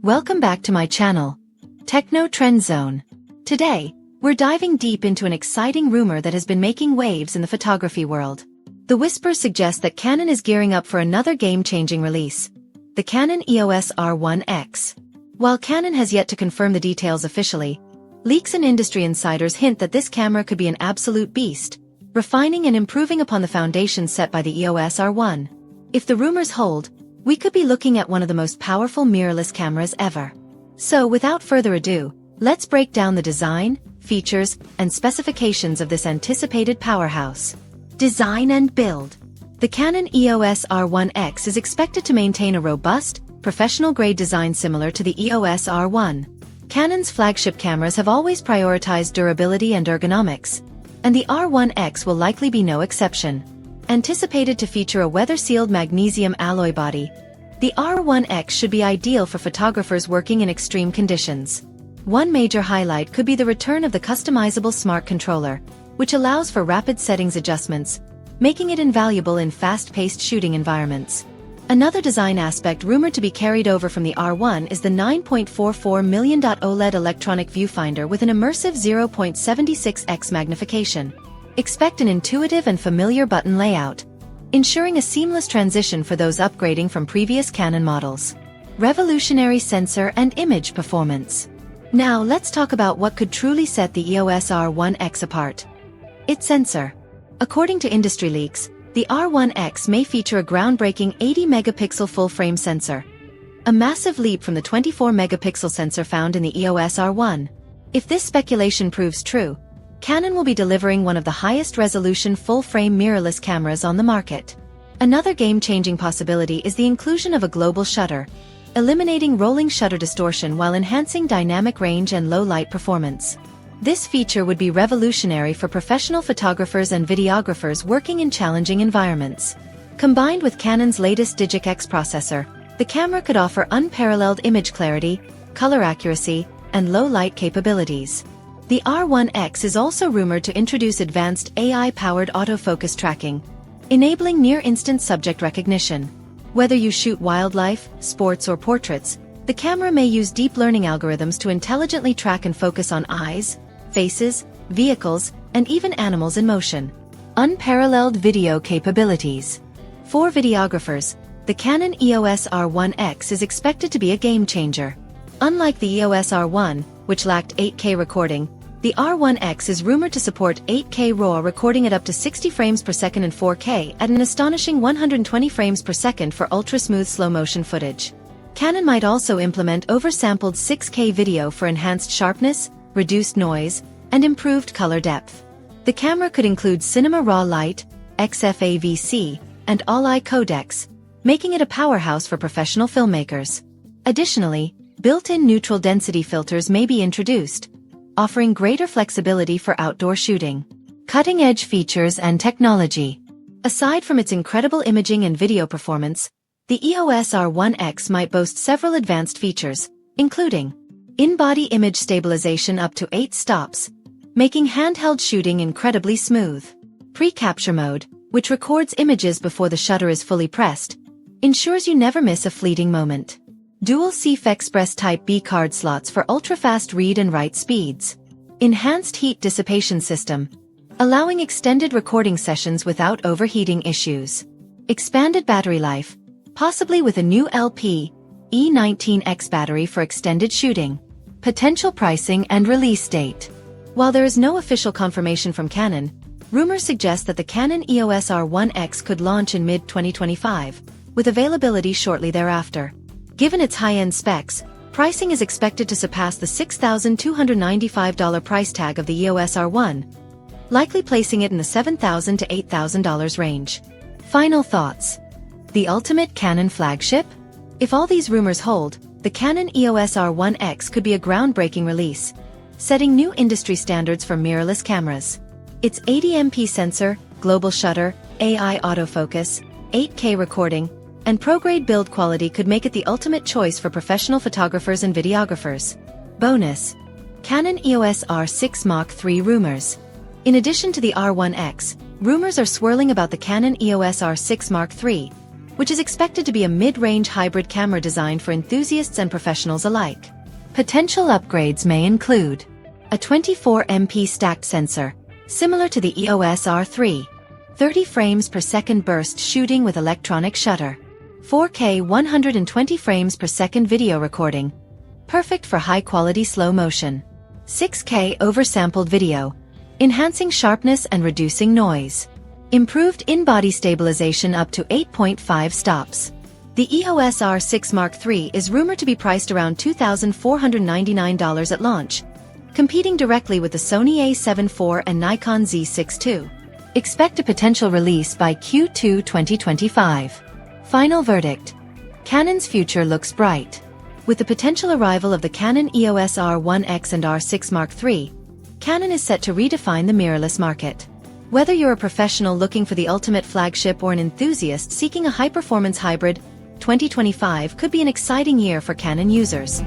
Welcome back to my channel, Techno Trend Zone. Today, we're diving deep into an exciting rumor that has been making waves in the photography world. The whispers suggest that Canon is gearing up for another game-changing release, the Canon EOS R1X. While Canon has yet to confirm the details officially, leaks and industry insiders hint that this camera could be an absolute beast, refining and improving upon the foundation set by the EOS R1. If the rumors hold, we could be looking at one of the most powerful mirrorless cameras ever. So without further ado, let's break down the design, features, and specifications of this anticipated powerhouse. Design and build. The Canon EOS R1X is expected to maintain a robust, professional-grade design similar to the EOS R1. Canon's flagship cameras have always prioritized durability and ergonomics, and the R1X will likely be no exception. Anticipated to feature a weather-sealed magnesium alloy body, the R1X should be ideal for photographers working in extreme conditions. One major highlight could be the return of the customizable smart controller, which allows for rapid settings adjustments, making it invaluable in fast-paced shooting environments. Another design aspect rumored to be carried over from the R1 is the 9.44 million OLED electronic viewfinder with an immersive 0.76x magnification. Expect an intuitive and familiar button layout, ensuring a seamless transition for those upgrading from previous Canon models. Revolutionary sensor and image performance. Now let's talk about what could truly set the EOS R1X apart. Its sensor. According to industry leaks, the R1X may feature a groundbreaking 80-megapixel full-frame sensor, a massive leap from the 24-megapixel sensor found in the EOS R1. If this speculation proves true, Canon will be delivering one of the highest-resolution full-frame mirrorless cameras on the market. Another game-changing possibility is the inclusion of a global shutter, eliminating rolling shutter distortion while enhancing dynamic range and low-light performance. This feature would be revolutionary for professional photographers and videographers working in challenging environments. Combined with Canon's latest Digic X processor, the camera could offer unparalleled image clarity, color accuracy, and low-light capabilities. The R1X is also rumored to introduce advanced AI-powered autofocus tracking, enabling near-instant subject recognition. Whether you shoot wildlife, sports, or portraits, the camera may use deep learning algorithms to intelligently track and focus on eyes, faces, vehicles, and even animals in motion. Unparalleled video capabilities. For videographers, the Canon EOS R1X is expected to be a game-changer. Unlike the EOS R1, which lacked 8K recording, the R1X is rumored to support 8K RAW recording at up to 60 frames per second and 4K at an astonishing 120 frames per second for ultra-smooth slow-motion footage. Canon might also implement oversampled 6K video for enhanced sharpness, reduced noise, and improved color depth. The camera could include Cinema Raw Light, XFAVC, and All-I codecs, making it a powerhouse for professional filmmakers. Additionally, built-in neutral density filters may be introduced, offering greater flexibility for outdoor shooting. Cutting-edge features and technology. Aside from its incredible imaging and video performance, the EOS R1X might boast several advanced features, including in-body image stabilization up to 8 stops, making handheld shooting incredibly smooth. Pre-capture mode, which records images before the shutter is fully pressed, ensures you never miss a fleeting moment. Dual CF Express Type B card slots for ultra-fast read and write speeds. Enhanced heat dissipation system, allowing extended recording sessions without overheating issues. Expanded battery life, possibly with a new LP-E19X battery for extended shooting. Potential pricing and release date. While there is no official confirmation from Canon, rumors suggest that the Canon EOS R1X could launch in mid-2025, with availability shortly thereafter. Given its high-end specs, pricing is expected to surpass the $6,295 price tag of the EOS R1, likely placing it in the $7,000 to $8,000 range. Final thoughts. The ultimate Canon flagship? If all these rumors hold, the Canon EOS R1X could be a groundbreaking release, setting new industry standards for mirrorless cameras. Its 80MP sensor, global shutter, AI autofocus, 8K recording, and pro-grade build quality could make it the ultimate choice for professional photographers and videographers. Bonus: Canon EOS R6 Mark III rumors. In addition to the R1X, rumors are swirling about the Canon EOS R6 Mark III, which is expected to be a mid-range hybrid camera designed for enthusiasts and professionals alike. Potential upgrades may include a 24MP stacked sensor, similar to the EOS R3, 30 frames per second burst shooting with electronic shutter, 4K 120 frames per second video recording, perfect for high-quality slow motion, 6K oversampled video, enhancing sharpness and reducing noise, improved in-body stabilization up to 8.5 stops. The EOS R6 Mark III is rumored to be priced around $2,499 at launch, competing directly with the Sony A7 IV and Nikon Z6 II. Expect a potential release by Q2 2025. Final verdict. Canon's future looks bright. With the potential arrival of the Canon EOS R1X and R6 Mark III, Canon is set to redefine the mirrorless market. Whether you're a professional looking for the ultimate flagship or an enthusiast seeking a high-performance hybrid, 2025 could be an exciting year for Canon users.